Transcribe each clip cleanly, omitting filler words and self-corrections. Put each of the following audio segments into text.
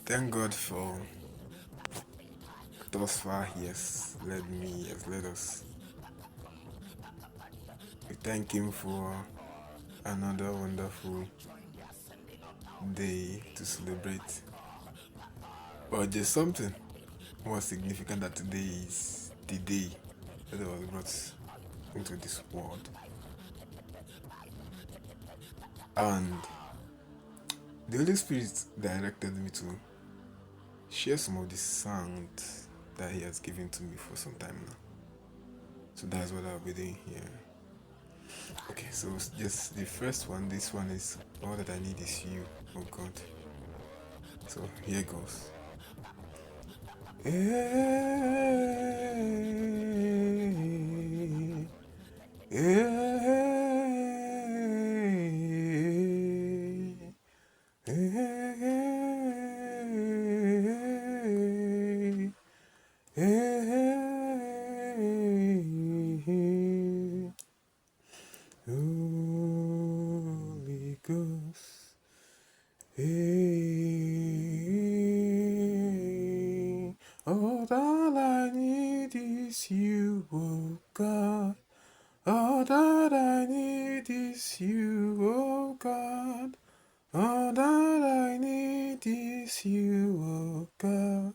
Thank God for thus far He has led me, He has led us. We thank Him for another wonderful day to celebrate. But there's something more significant that today is the day that I was brought into this world. And the Holy Spirit directed me to share some of the sounds that He has given to me for some time now. So that's what I'll be doing here. Okay, so just the first one, this one is all that I need is you, oh God. So here goes. Holy Ghost. Hey, all that I need is you, oh God. All that I need is you, oh God. All that I need is you, oh God.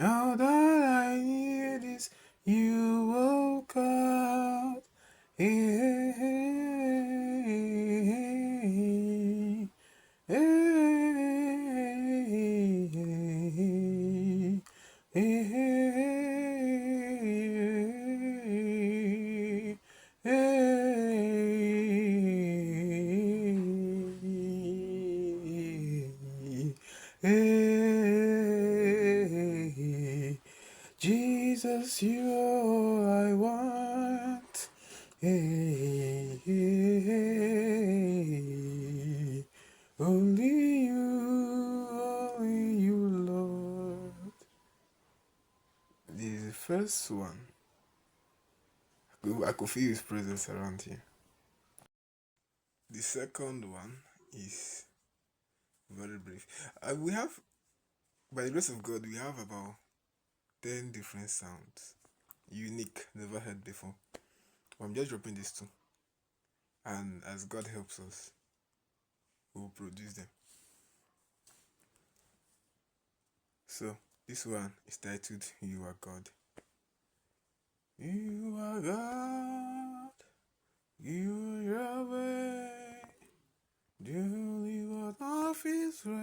All that I need is you, oh God. Hey, hey, hey, hey, hey, Jesus, you are all I want. Hey, hey, hey. Only you, Lord. This is the first one. I could feel His presence around here. The second one is very brief. We have, by the grace of God, we have about 10 different sounds. Unique, never heard before. I'm just dropping these two. And as God helps us, we'll produce them. So, this one is titled You Are God. You are God. You are Yahweh. The only one of Israel.